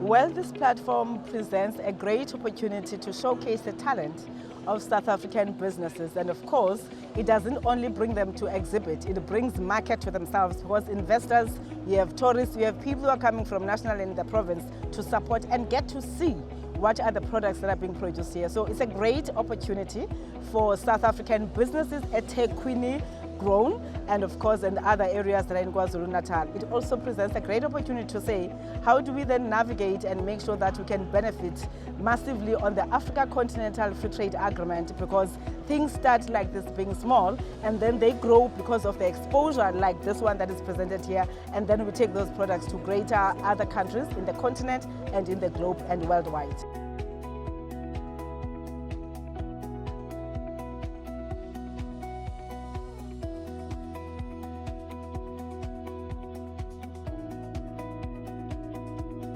Well, this platform presents a great opportunity to showcase the talent of South African businesses. And of course, it doesn't only bring them to exhibit, it brings market to themselves, because investors, you have tourists, you have people who are coming from national and the province to support and get to see what are the products that are being produced here. So it's a great opportunity for South African businesses at eThekwini grown, and of course in other areas that are in KwaZulu-Natal. It also presents a great opportunity to say, how do we then navigate and make sure that we can benefit massively on the Africa Continental Free Trade Agreement, because things start like this being small and then they grow because of the exposure like this one that is presented here, and then we take those products to greater other countries in the continent and in the globe and worldwide.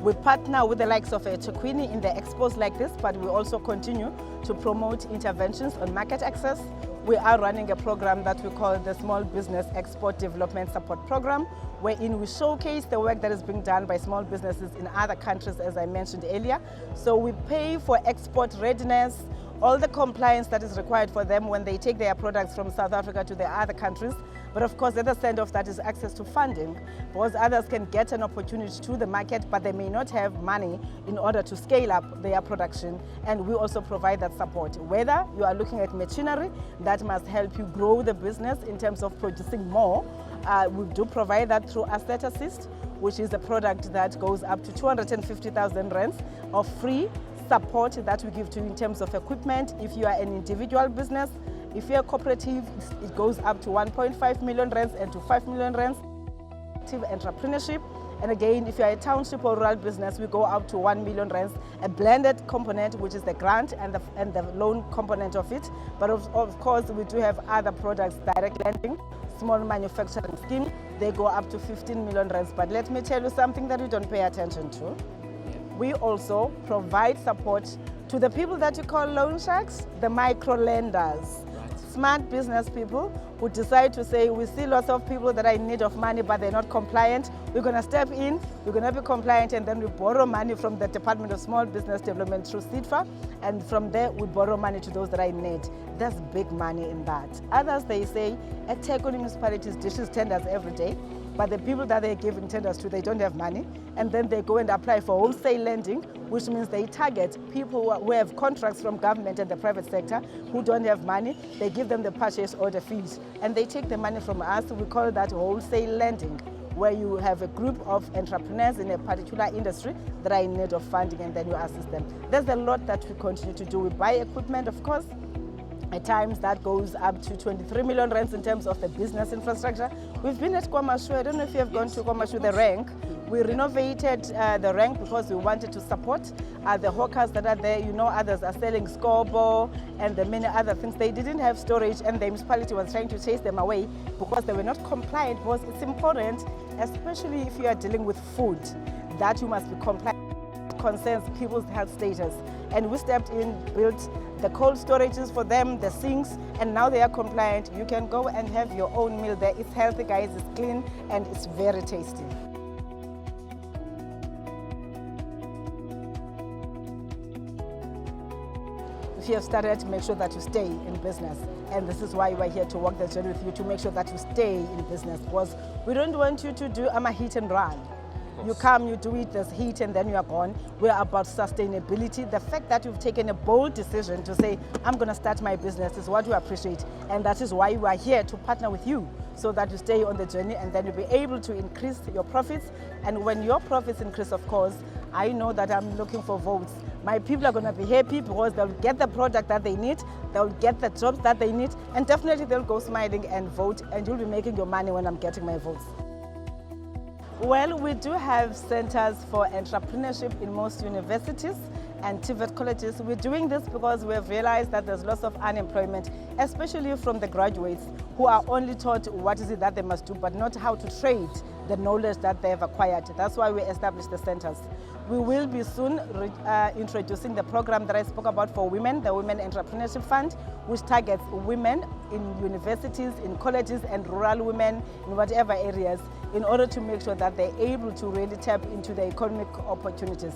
We partner with the likes of eThekwini in the expos like this, but we also continue to promote interventions on market access. We are running a program that we call the Small Business Export Development Support Program, wherein we showcase the work that is being done by small businesses in other countries, as I mentioned earlier. So we pay for export readiness, all the compliance that is required for them when they take their products from South Africa to the other countries. But of course, the other side of that is access to funding, because others can get an opportunity to the market, but they may not have money in order to scale up their production. And we also provide that support. Whether you are looking at machinery that must help you grow the business in terms of producing more, we do provide that through Asset Assist, which is a product that goes up to 250,000 rands of free support that we give to you in terms of equipment. If you are an individual business, if you're a cooperative, it goes up to 1.5 million rands and to 5 million rands. Entrepreneurship, and again, if you're a township or rural business, we go up to 1 million rands, a blended component, which is the grant and the loan component of it. But of course, we do have other products, direct lending, small manufacturing scheme, they go up to 15 million rands. But let me tell you something that you don't pay attention to. We also provide support to the people that you call loan sharks, the micro lenders. Smart business people who decide to say, we see lots of people that are in need of money but they're not compliant. We're going to step in, we're going to be compliant, and then we borrow money from the Department of Small Business Development through SEDFA, and from there we borrow money to those that are in need. There's big money in that. Others, they say, eThekwini municipalities dishes tenders every day, but the people that they're giving tenders to, they don't have money, and then they go and apply for wholesale lending, which means they target people who have contracts from government and the private sector who don't have money. They give them the purchase order fees, and they take the money from us. We call that wholesale lending, where you have a group of entrepreneurs in a particular industry that are in need of funding, and then you assist them. There's a lot that we continue to do. We buy equipment, of course. At times that goes up to 23 million rands in terms of the business infrastructure. We've been at KwaMashu. I don't know if you have gone to KwaMashu, the rank. We renovated the rank because we wanted to support the hawkers that are there. You know, others are selling scoreboard and the many other things. They didn't have storage, and the municipality was trying to chase them away because they were not compliant. Because it's important, especially if you are dealing with food, that you must be compliant. It concerns people's health status. And we stepped in, built the cold storages for them, the sinks, and now they are compliant. You can go and have your own meal there. It's healthy, guys, it's clean, and it's very tasty. If you have started, make sure that you stay in business. And this is why we're here to walk the journey with you, to make sure that you stay in business, because we don't want you to do a hit and run. You come, you do it, there's heat, and then you are gone. We're about sustainability. The fact that you've taken a bold decision to say, I'm going to start my business, is what we appreciate. And that is why we are here to partner with you, so that you stay on the journey, and then you'll be able to increase your profits. And when your profits increase, of course, I know that I'm looking for votes. My people are going to be happy because they'll get the product that they need, they'll get the jobs that they need, and definitely they'll go smiling and vote, and you'll be making your money when I'm getting my votes. Well, we do have centers for entrepreneurship in most universities and TVET colleges. We're doing this because we have realized that there's lots of unemployment, especially from the graduates who are only taught what is it that they must do, but not how to trade the knowledge that they have acquired. That's why we established the centers. We will be soon introducing the program that I spoke about for women, the Women Entrepreneurship Fund, which targets women in universities, in colleges, and rural women in whatever areas. in order to make sure that they're able to really tap into the economic opportunities.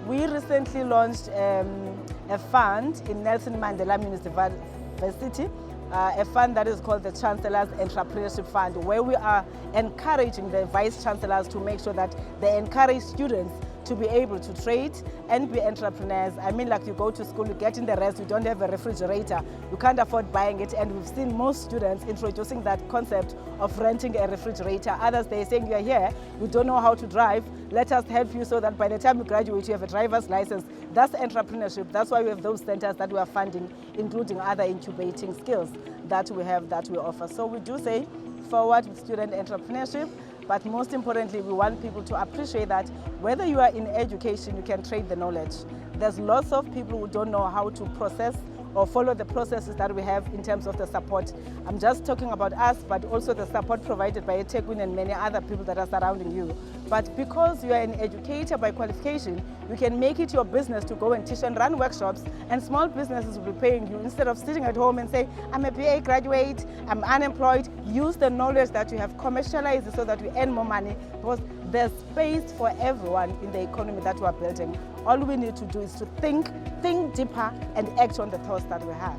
We recently launched a fund in Nelson Mandela University, a fund that is called the Chancellor's Entrepreneurship Fund, where we are encouraging the Vice Chancellors to make sure that they encourage students to be able to trade and be entrepreneurs. I mean, like you go to school, you get in the rest, you don't have a refrigerator, you can't afford buying it, and we've seen most students introducing that concept of renting a refrigerator. Others, they're saying, you're here, you don't know how to drive, let us help you so that by the time you graduate, you have a driver's license. That's entrepreneurship. That's why we have those centers that we are funding, including other incubating skills that we have, that we offer. So we do say forward with student entrepreneurship. But most importantly, we want people to appreciate that whether you are in education, you can trade the knowledge. There's lots of people who don't know how to process or follow the processes that we have in terms of the support. I'm just talking about us, but also the support provided by eThekwini and many other people that are surrounding you. But because you are an educator by qualification, you can make it your business to go and teach and run workshops, and small businesses will be paying you instead of sitting at home and say, I'm a BA graduate, I'm unemployed. Use the knowledge that you have, commercialized it so that you earn more money, because there's space for everyone in the economy that we are building. All we need to do is to think deeper and act on the thoughts that we have.